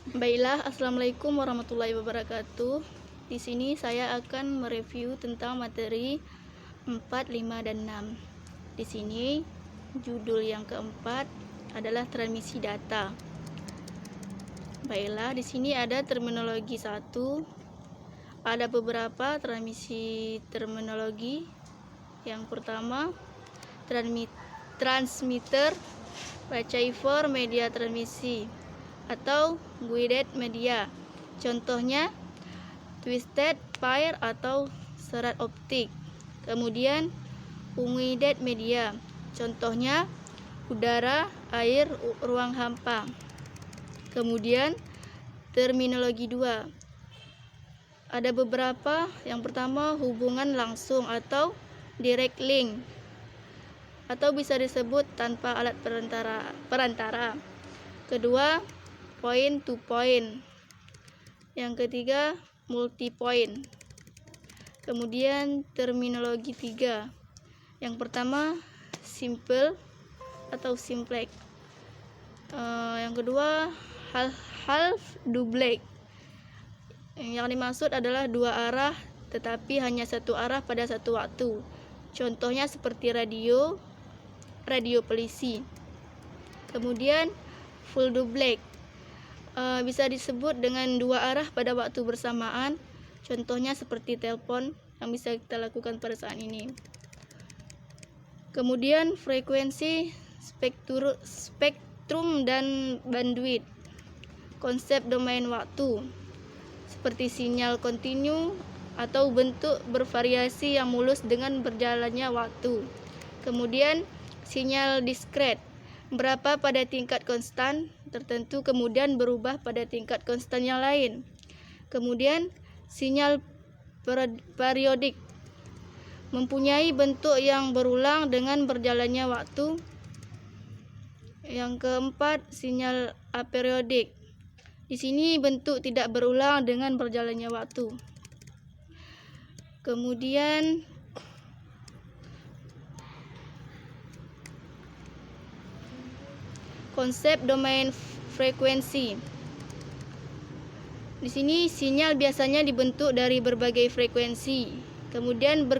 Baiklah, Assalamualaikum warahmatullahi wabarakatuh. Di sini saya akan mereview tentang materi 4, 5, dan 6. Di sini judul yang keempat adalah transmisi data. Baiklah, di sini ada terminologi 1. Ada beberapa transmisi terminologi. Yang pertama, transmitter, receiver, media transmisi atau guided media. Contohnya twisted pair atau serat optik. Kemudian unguided media. Contohnya udara, air, ruang hampa. Kemudian terminologi 2. Ada beberapa. Yang pertama, hubungan langsung atau direct link, atau bisa disebut tanpa alat perantara. Kedua, point to point. Yang ketiga, multi point. Kemudian terminologi 3. Yang pertama, simple atau simplex. Yang kedua, half duplex. Yang dimaksud adalah dua arah tetapi hanya satu arah pada satu waktu. Contohnya seperti radio polisi. Kemudian full duplex, bisa disebut dengan dua arah pada waktu bersamaan. Contohnya seperti telepon yang bisa kita lakukan pada saat ini. Kemudian frekuensi, spektrum, dan bandwidth. Konsep domain waktu seperti sinyal kontinu atau bentuk bervariasi yang mulus dengan berjalannya waktu. Kemudian sinyal diskret, berapa pada tingkat konstan tertentu kemudian berubah pada tingkat konstan yang lain. Kemudian sinyal periodik, mempunyai bentuk yang berulang dengan berjalannya waktu. Yang keempat, sinyal aperiodik. Di sini bentuk tidak berulang dengan berjalannya waktu. Kemudian konsep domain frekuensi. Di sini sinyal biasanya dibentuk dari berbagai frekuensi. Kemudian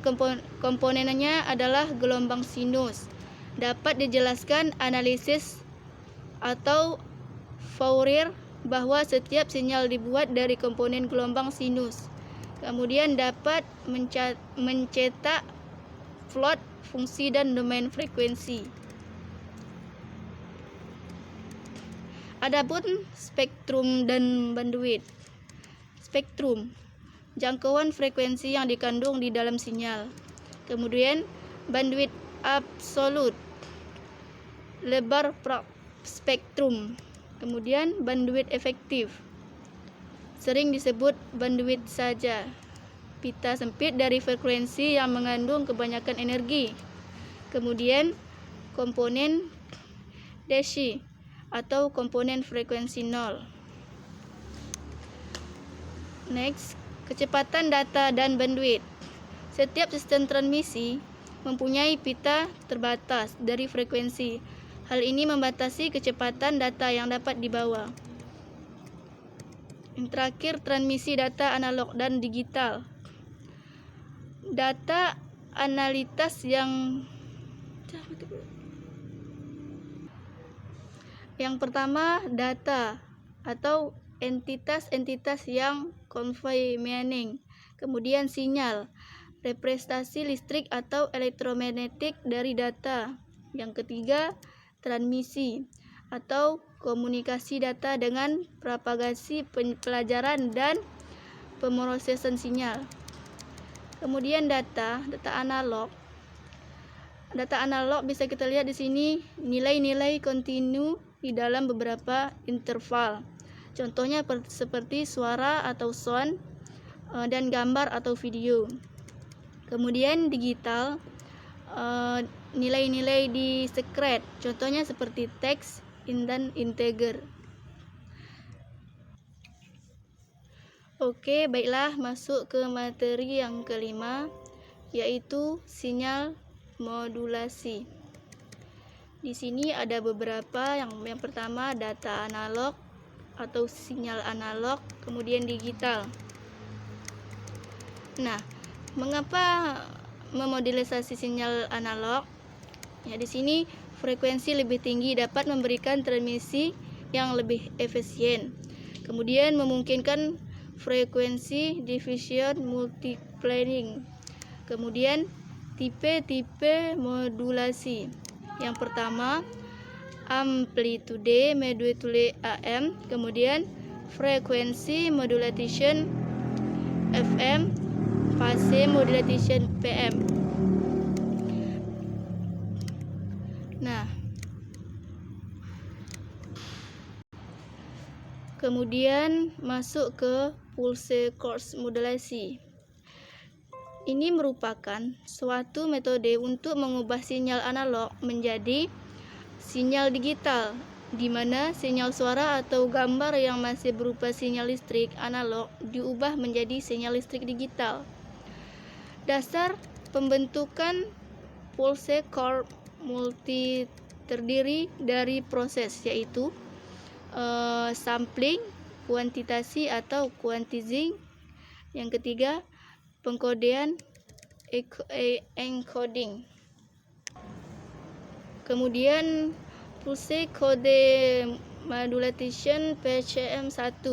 komponennya adalah gelombang sinus. Dapat dijelaskan analisis atau Fourier bahwa setiap sinyal dibuat dari komponen gelombang sinus. Kemudian dapat mencetak plot fungsi dan domain frekuensi. Adapun spektrum dan bandwidth. Spektrum, jangkauan frekuensi yang dikandung di dalam sinyal. Kemudian bandwidth absolut, lebar spektrum. Kemudian bandwidth efektif, sering disebut bandwidth saja, pita sempit dari frekuensi yang mengandung kebanyakan energi. Kemudian komponen DC atau komponen frekuensi 0. Next, kecepatan data dan bandwidth. Setiap sistem transmisi mempunyai pita terbatas dari frekuensi. Hal ini membatasi kecepatan data yang dapat dibawa. Yang terakhir, transmisi data analog dan digital. Data analitas yang pertama, data atau entitas-entitas yang convey meaning. Kemudian sinyal, representasi listrik atau elektromagnetik dari data. Yang ketiga, transmisi atau komunikasi data dengan propagasi pelajaran dan pemrosesan sinyal. Kemudian data analog. Data analog bisa kita lihat di sini nilai-nilai kontinu di dalam beberapa interval. Contohnya seperti suara atau sound dan gambar atau video. Kemudian digital, nilai-nilai diskret. Contohnya seperti teks dan integer. Oke, baiklah, masuk ke materi yang kelima, yaitu sinyal modulasi. Di sini ada beberapa. Yang pertama, data analog, atau sinyal analog, kemudian digital. Nah, mengapa memodulisasi sinyal analog? Ya, di sini frekuensi lebih tinggi dapat memberikan transmisi yang lebih efisien. Kemudian memungkinkan frekuensi diffusion multiplying. Kemudian tipe-tipe modulasi. Yang pertama, amplitude modulation AM, kemudian frekuensi modulation FM, fase modulation PM. Nah, kemudian masuk ke pulse course modulasi. Ini merupakan suatu metode untuk mengubah sinyal analog menjadi sinyal digital, di mana sinyal suara atau gambar yang masih berupa sinyal listrik analog diubah menjadi sinyal listrik digital. Dasar pembentukan pulse course multi terdiri dari proses, yaitu sampling, kuantitasi atau quantizing. Yang ketiga, pengkodean encoding. Kemudian pulse code modulation PCM1.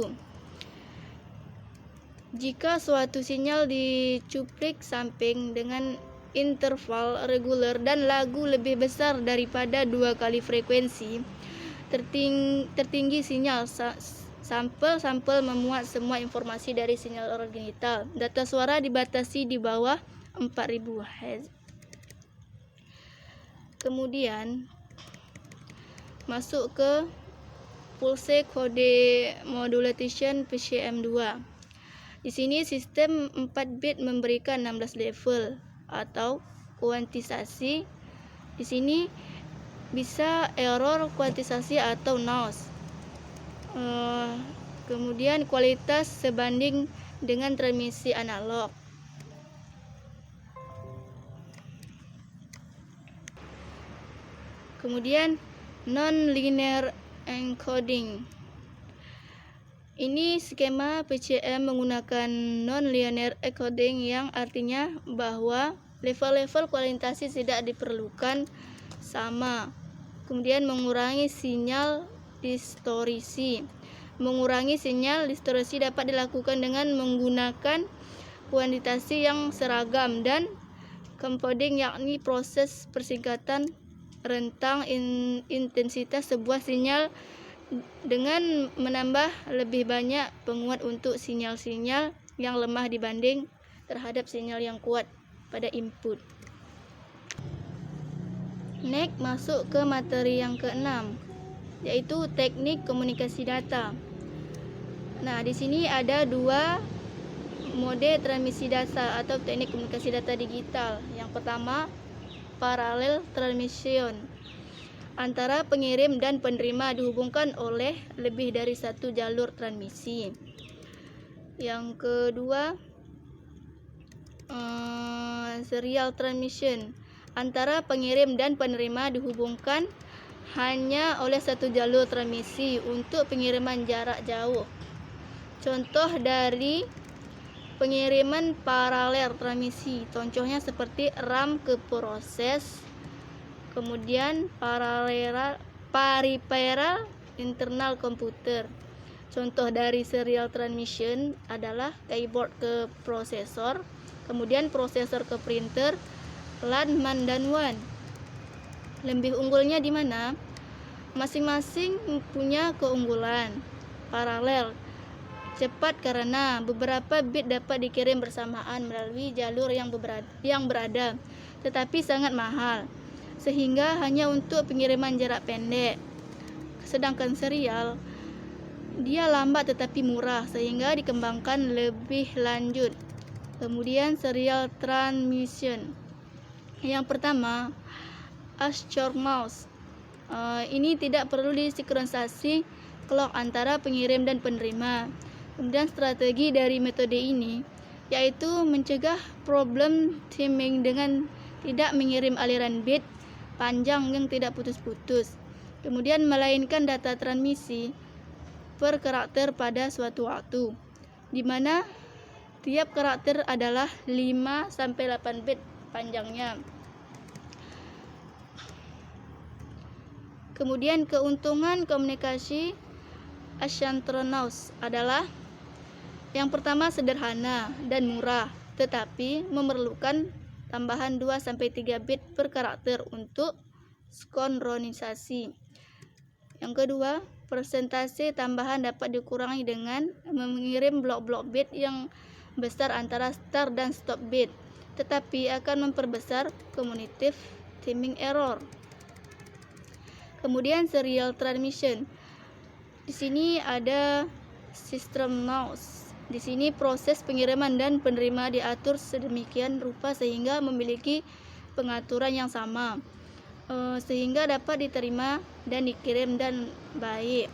Jika suatu sinyal dicuplik samping dengan interval reguler dan lagu lebih besar daripada 2 kali frekuensi tertinggi sinyal, sampel memuat semua informasi dari sinyal original. Data suara dibatasi di bawah 4000 Hz. Kemudian masuk ke pulse code modulation PCM2. Di sini sistem 4 bit memberikan 16 level atau kuantisasi. Di sini bisa error kuantisasi atau noise. Kemudian kualitas sebanding dengan transmisi analog. Kemudian non-linear encoding. Ini skema PCM menggunakan non-linear encoding, yang artinya bahwa level-level kualitasi tidak diperlukan sama. Kemudian mengurangi sinyal distorsi. Mengurangi sinyal distorsi dapat dilakukan dengan menggunakan kuantitasi yang seragam dan encoding, yakni proses persingkatan rentang intensitas sebuah sinyal dengan menambah lebih banyak penguat untuk sinyal-sinyal yang lemah dibanding terhadap sinyal yang kuat pada input. Next, masuk ke materi yang keenam, yaitu teknik komunikasi data. Nah, di sini ada 2 mode transmisi data atau teknik komunikasi data digital. Yang pertama, parallel transmission. Antara pengirim dan penerima dihubungkan oleh lebih dari satu jalur transmisi. Yang kedua, serial transmission. Antara pengirim dan penerima dihubungkan hanya oleh satu jalur transmisi untuk pengiriman jarak jauh. Contoh dari pengiriman paralel transmisi, contohnya seperti RAM ke proses. Kemudian peripheral internal komputer. Contoh dari serial transmission adalah keyboard ke prosesor, kemudian prosesor ke printer, LAN, MAN, dan WAN. Lebih unggulnya di mana? Masing-masing punya keunggulan. Paralel cepat karena beberapa bit dapat dikirim bersamaan melalui jalur yang berada, tetapi sangat mahal, sehingga hanya untuk pengiriman jarak pendek. Sedangkan serial, dia lambat tetapi murah, sehingga dikembangkan lebih lanjut. Kemudian serial transmission. Yang pertama, Ashore Mouse. Ini tidak perlu disinkronisasi clock antara pengirim dan penerima. Kemudian strategi dari metode ini yaitu mencegah problem timing dengan tidak mengirim aliran bit panjang yang tidak putus-putus. Kemudian melainkan data transmisi per karakter pada suatu waktu, di mana tiap karakter adalah 5-8 bit panjangnya. Kemudian keuntungan komunikasi asynkronus adalah yang pertama sederhana dan murah, tetapi memerlukan tambahan 2-3 bit per karakter untuk sinkronisasi. Yang kedua, persentase tambahan dapat dikurangi dengan mengirim blok-blok bit yang besar antara start dan stop bit, tetapi akan memperbesar cumulative timing error. Kemudian serial transmission. Di sini ada sistem NOS. Di sini proses pengiriman dan penerima diatur sedemikian rupa sehingga memiliki pengaturan yang sama, sehingga dapat diterima dan dikirim dan baik.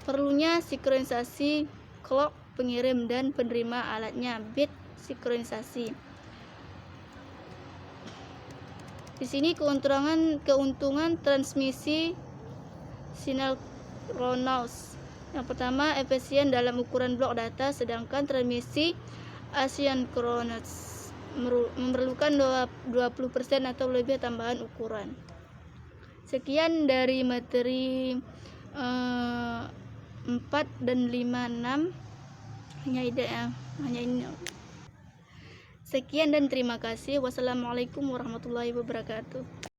Perlunya sinkronisasi clock pengirim dan penerima alatnya, bit sinkronisasi. Di sini keuntungan transmisi sinkronus. Yang pertama, efisien dalam ukuran blok data, sedangkan transmisi asinkronus memerlukan 20% atau lebih tambahan ukuran. Sekian dari materi 4 dan 5, 6. Hanya ini. Sekian dan terima kasih. Wassalamualaikum warahmatullahi wabarakatuh.